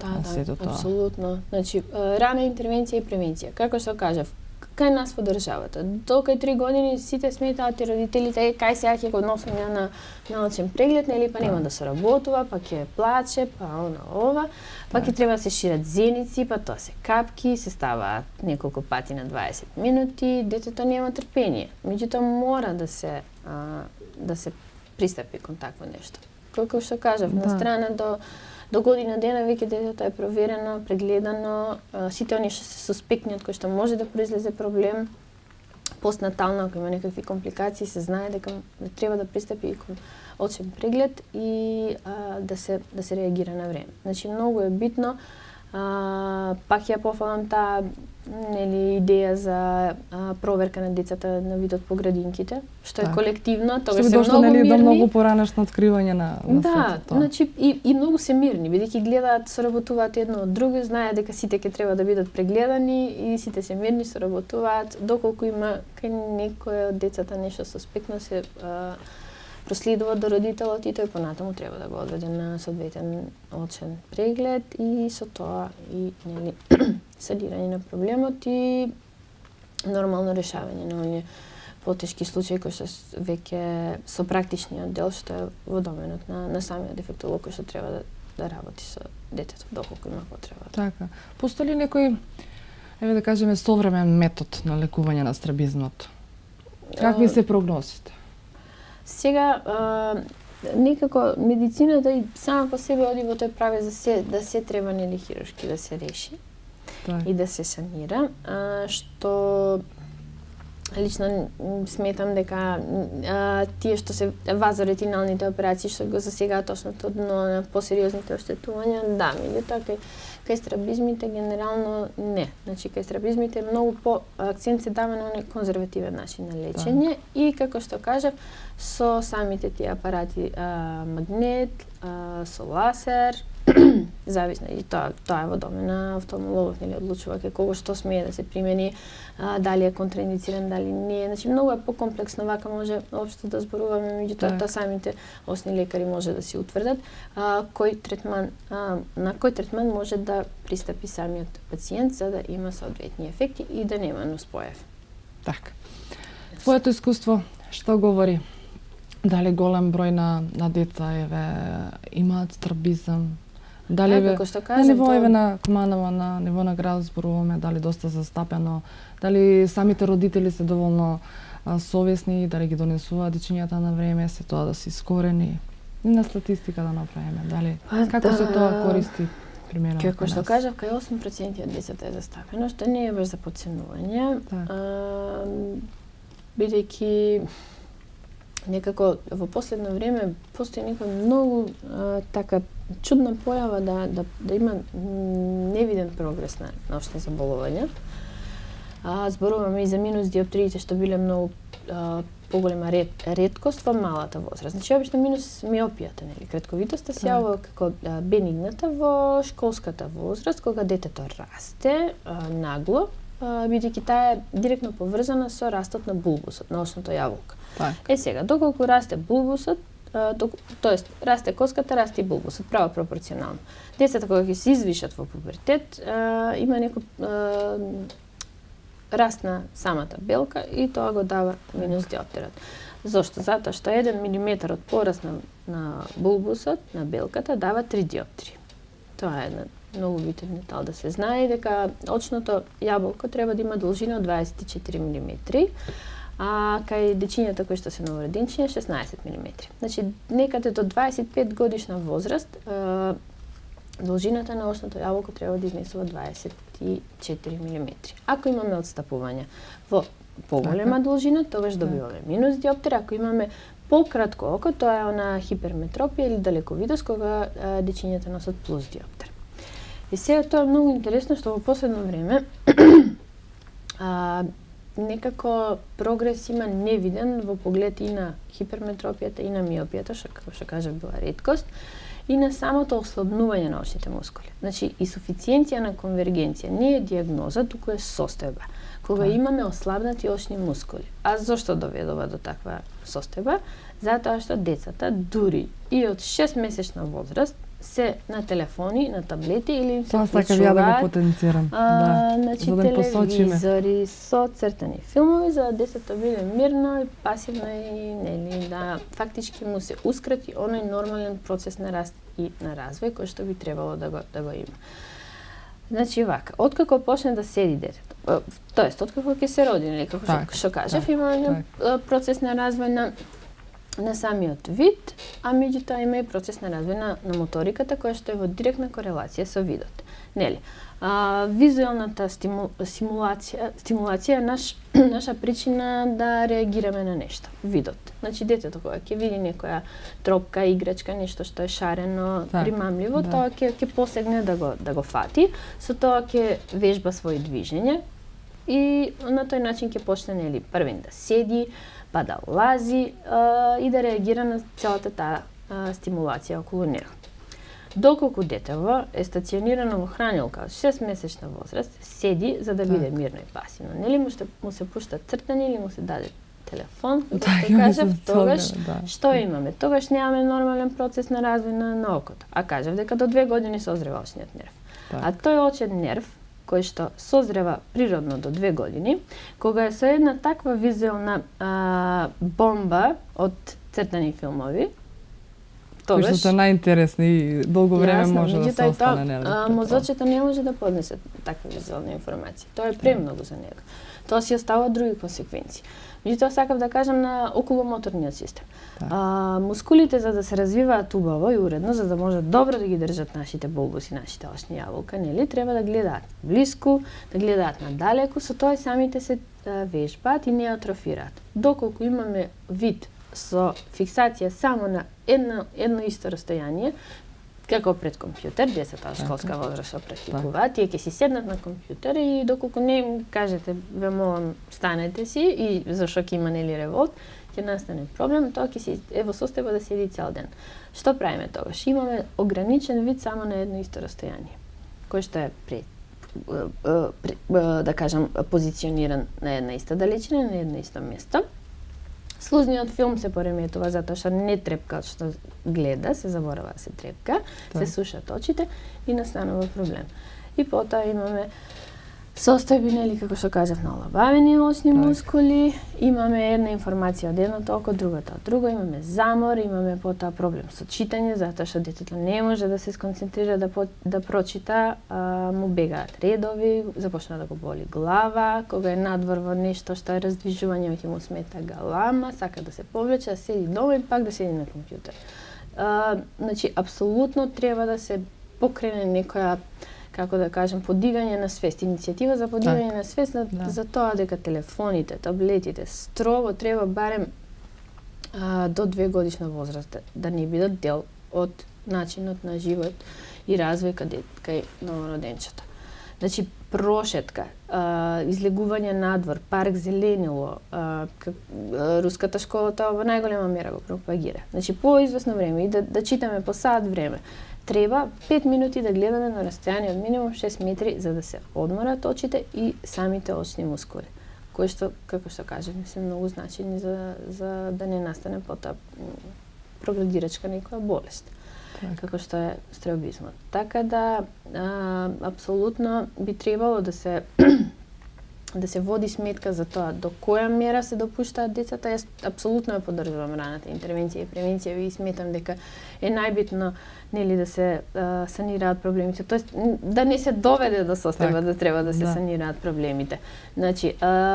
Speaker 3: апсолутно. Значи, рана интервенција и превенција. Како што кажав, кај нас во државата, до кај 3 години сите сметаат и родителите кај сега ќе го носиме на научен преглед, нели па нема да се работува, па ќе плаче, па ова, па ќе треба да се шират зеници, па тоа се капки, се ставаат неколку пати на 20 минути, детето нема трпение. Меѓутоа мора да се пристапи кон такво нешто. Како што кажав, на страна до година дена веќе детето е проверено, прегледано, сите оние што се суспектни од кои што може да произлезе проблем, постнатално ако има некакви компликации, се знае дека треба да пристапи кон очен преглед и да се реагира на време. Значи многу е битно, пак ја пофалам таа идеја за проверка на децата на видот по градинките, што е колективно, тоа се многу мирни.
Speaker 2: До многу поранешно откривање на
Speaker 3: сето тоа. Значи и многу се мирни, бидејќи гледаат, соработуваат едно од друго, знаат дека сите ќе треба да бидат прегледани и сите се мирни, соработуваат, доколку има кај некој од децата нешто суспектно се проследува до родителот и тој понатаму треба да го одведе на соодветен очен преглед и со тоа и садирање на проблемот и нормално решавање на оние потешки случаи кои што веќе со практичниот дел што е во доменот на самиот дефектолог кој што треба да работи со детето доколку има потреба.
Speaker 2: Така. Постои ли некој, еве да кажеме, современ метод на лекување на страбизмот? Какви се прогнозите?
Speaker 3: Сега, некако медицината и сама по себе оди во тој праве да се треба нели хируршки да се реши и да се санира, што лично сметам дека тие што се вазоретиналните операции што го засегаат точното дно на посериозните оштетувања, да, меѓутоа кај страбизмите генерално не. Значи кај страбизмите многу по акцент се дава на конзервативен начин на лечење и како што кажав со самите тие апарати магнет, со лазер, зависно и тоа е во домен на офталмологот, нели одлучува кога што смее да се примени, дали е контраиндициран, дали не е. Значи многу е покомплексно, вака може општо да зборуваме, меѓутоа самите осни лекари може да си утврдат на кој третман може да пристапи самиот пациент за да има соодветни ефекти и да нема нуспојав.
Speaker 2: Така. Твоето искуство што говори? Дали голем број на деца имаат страбизам? Дали на ниво на Куманово, на ниво на град зборуваме, дали доста застапено, дали самите родители се доволно совесни, дали ги донесуваат дечињата на време, се тоа да се искорени? И на статистика да направиме, дали како се тоа користи примерно?
Speaker 3: Како што кажав, кај 8% од децата е застапено, што не е баш за потценување, бидејќи некако во последно време постои некој многу така чудна појава да има невиден прогрес на очни заболувања. Зборуваме и за минус диоптриите што биле многу поголема реткост во малата возраст. Значи обично минус миопијата, нели, кратковидоста се јавува како бенигната во школската возраст кога детето расте нагло, бидејќи таа е директно поврзана со растот на булбусот, на очното јаволко. Сега, доколку расте булбусот, тоест расте коската, расте и булбусот, право пропорционално. Децата кога ќе се извишат во пубертет, има некој раст на самата белка и тоа го дава минус диоптерот. Зошто? Затоа што 1 милиметар од пораст на булбусот, на белката, дава 3 диоптри. Тоа е многу битен детал да се знае дека очното јаболко треба да има должина од 24 мм, а кај дечињата кои што се новороденчиња 16 мм. Значи некаде до 25 годишна возраст должината на очното јаболко треба да изнесува 24 мм. Ако имаме отстапување во поголема должина, тогаш добиваме минус диоптер. Ако имаме пократко око, тоа е она хиперметропија или далековидост, кога дечињата носат плюс диоптер. И сега тоа е многу интересно што во последно време некако прогрес има невиден во поглед и на хиперметропијата и на миопијата, што како што кажав била реткост, и на самото ослабнување на очните мускули. Значи, инсуфициенција на конвергенција не е диагноза, туку е состојба. Кога имаме ослабнати очни мускули. А зошто доведува до таква состојба? Затоа што децата, дури и од 6-месечна возраст, се на телефони, на таблети или им се
Speaker 2: Тоа сакам ја да го потенцирам.
Speaker 3: Значи,
Speaker 2: за да
Speaker 3: телевизори со цртани филмови, за да детето биде мирно и пасивно и нели да фактички му се ускрати оној нормален процес на раст и на развој кој што би требало да го има. Значи вака, откако почне да седи детето, тоест откако ќе се роди, нели како што кажав, има процес на развој на самиот вид, а меѓутоа има и процес на развој на моториката која што е во директна корелација со видот. Нели? Визуелната стимулација е наша причина да реагираме на нешто, видот. Значи детето кога ќе види некоја тропка, играчка, нешто што е шарено, примамливо, тоа ќе посегне да го фати, со тоа ќе вежба своји движења и на тој начин ќе почне нели првен да седи, па да лази и да реагира на целата таа стимулација околу него. Доколку детево е стационирано во хранилка од 6-месечна возраст, седи за да биде мирно и пасивно. Нели му се пушта цртани или му се даде телефон, како што кажав, тогаш што имаме? Тогаш немаме нормален процес на развој на окото. А кажав дека до 2 години созрева очниот нерв. А тој очен нерв кој што созрева природно до 2 години, кога е со една таква визуелна бомба од цртани филмови,
Speaker 2: тогаш кои што се најинтересни и долго време може да се остане нервот.
Speaker 3: Мозочето не може да поднесе таква визуелна информација. Тоа е премногу за него. Тоа си остава други консеквенции. Меѓутоа сакав да кажам на околомоторниот систем. Мускулите за да се развиваат убаво и уредно, за да можат добро да ги држат нашите булбуси, нашите очни јаболка, нели, треба да гледаат блиску, да гледаат надалеку, со тоа самите се вежбаат и не атрофираат. Доколку имаме вид со фиксација само на едно исто расстојание, како пред компјутер, децата од школска возраст што практикуваат, тие ќе си седнат на компјутер и доколку не им кажете, ве молам, станете си и зашто ќе има нели револт, ќе настане проблем, тоа ќе си во состојба да седи цел ден. Што правиме тогаш? Имаме ограничен вид само на едно исто расстојание, кој што е да кажам позициониран на една иста далечина, на едно исто место. Слузниот филм се пореметува затоа што не трепка што гледа, се заборава да се трепка, се сушат очите и настанува проблем. И потоа имаме состојби, нели, како што кажав, на олабавени очни мускули, имаме една информација од едното око, другата од друго, имаме замор, имаме потоа проблем со читање, затоа што детето не може да се сконцентрира да прочита, му бегаат редови, започна да го боли глава, кога е надвор во нешто што е раздвижување, ќе му смета галама, сака да се повлече, седи дома и пак да седи на компјутер. Значи, апсолутно треба да се покрене некоја, како да кажем, подигање на свест, иницијатива за подигање на свест за тоа дека телефоните, таблетите строго треба барем до 2 годишна возраст да не бидат дел од начинот на живот и развој кај новороденчето. Значи, прошетка, излегување надвор, парк зеленило, руската школа тоа во најголема мера го пропагира. Значи, по известно време и да читаме по сат време, треба 5 минути да гледаме на расстојание од минимум 6 метри за да се одморат очите и самите очни мускули, кои што, како што кажав, се многу значени за да не настане потоа прогредирачка некоја болест, како што е стреобизмот. Така да, апсолутно би требало да се да се води сметка за тоа до која мера се допуштаат децата. Јас апсолутно ја поддржувам раната интервенција и превенција и сметам дека е најбитно нели да се санираат проблемите, тоест да не се доведе до состојба да треба да се санираат проблемите. Значи,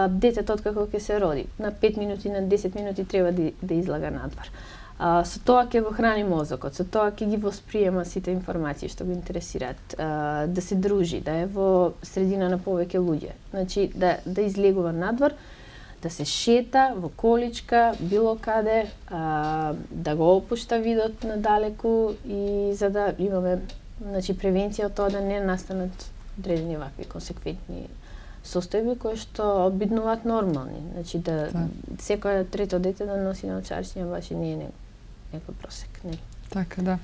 Speaker 3: детето откако ќе се роди, на 5 минути, на 10 минути треба да излага надвор. Со тоа ќе го храни мозокот, со тоа ќе ги восприема сите информации што го интересираат, да се дружи, да е во средина на повеќе луѓе. Значи, да излегува надвор, да се шета во количка, било каде, да го опушта видот надалеку и за да имаме превенција од тоа да не настанат одредени вакви консеквентни состојби кои што биднуваат нормални. Значи секој трето дете да носи научарчиња баш и не е некој просек, не.
Speaker 2: Така, да.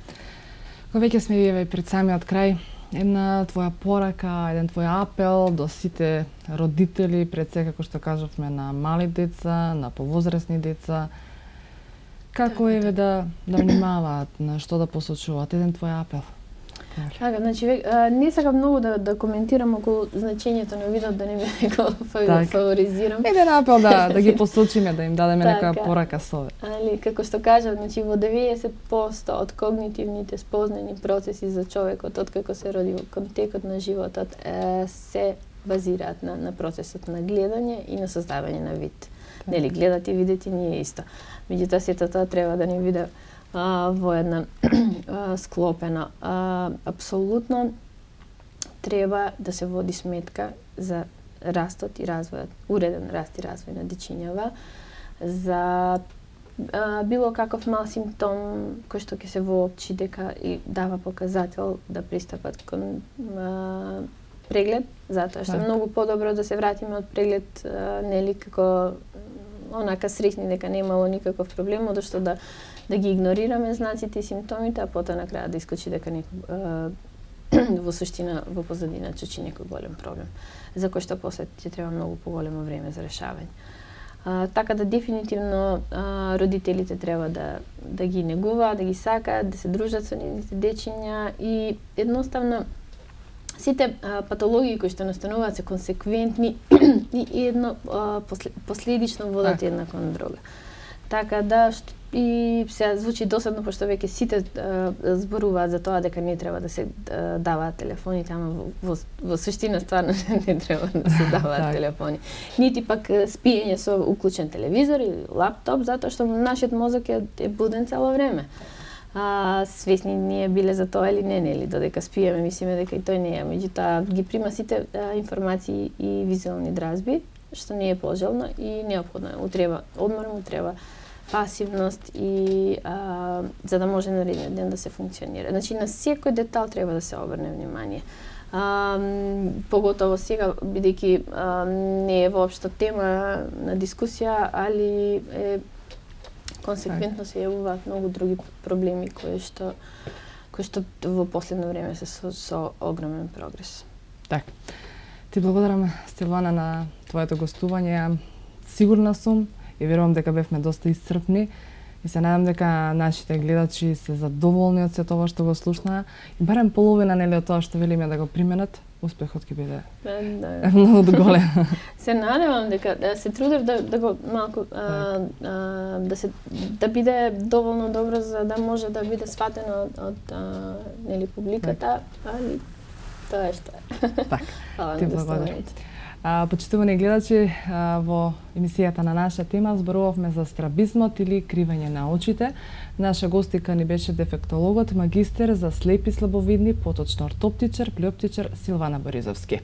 Speaker 2: Кога веќе сме еве пред самиот крај, една твоја порака, еден твој апел до сите родители, пред се како што кажавме на мали деца, на повозрасни деца, како еве да внимаваат, на што да посочуваат, еден твој апел.
Speaker 3: Така, значи не сакам многу да коментирам околу значењето на видот, да не би фаворизирам.
Speaker 2: Еден апел да ги посочиме, да им дадеме некоја порака совет.
Speaker 3: Али како што кажав, значи во 90% од когнитивните спознани процеси за човекот откако се роди во контекот на животот се базираат на процесот на гледање и на создавање на вид. Нели, гледате и видите не е исто. Меѓутоа сето тоа треба да ни биде во една склопена. Апсолутно треба да се води сметка за растот и развојот, уреден раст и развој на дечињава, за било каков мал симптом кој што ќе се воопчи дека и дава показател да пристапат кон преглед, затоа што многу подобро да се вратиме од преглед, нели, како онака среќни дека немало никаков проблем, одошто да ги игнорираме знаците и симптомите, а потоа на крај да искочи дека некој во суштина, во позадина чучи некој голем проблем, за кој што после ќе треба многу поголемо време за решавање. Така да дефинитивно родителите треба да ги негуваат, да ги сакаат, да се дружат со нивните дечиња и едноставно сите патологии кои што настануваат се консеквентни и едно последично водат една кон друга. Така да и се звучи досадно пошто веќе сите зборуваат за тоа дека не треба да се даваат телефони, ама во суштина стварно не треба да се даваат телефони. Нити пак спиење со уклучен телевизор или лаптоп, затоа што нашиот мозок е буден цело време. Свесни ние биле за тоа или не, нели, додека спиеме, мислиме дека и тој не е, меѓутоа ги прима сите информации и визуелни дразби, што не е пожелно и неопходно е. Му треба одмор, му треба пасивност и за да може наредниот ден да се функционира. Значи на секој детал треба да се обрне внимание. Поготово сега, бидејќи не е воопшто тема на дискусија, али консеквентно се јавуваат многу други проблеми кои што во последно време се со огромен прогрес.
Speaker 2: Така. Ти благодарам, Силвана, на твоето гостување. Сигурна сум и верувам дека бевме доста исцрпни и се надам дека нашите гледачи се задоволни од сето ова што го слушнаа и барем половина, нели, од тоа што велиме да го применат, успехот ќе биде многу голем.
Speaker 3: Се надевам дека се трудев да го малку да биде доволно добро за да може да биде сватено од нели публиката, али тоа е што е.
Speaker 2: Така. Ти благодарам. Почитувани гледачи, во емисијата на наша тема зборувавме за страбизмот или кривење на очите. Наша гостика ни беше дефектологот, магистер за слепи слабовидни, поточно ортоптичар, плеоптичар Силвана Боризовски.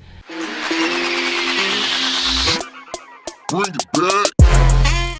Speaker 1: Bring it back.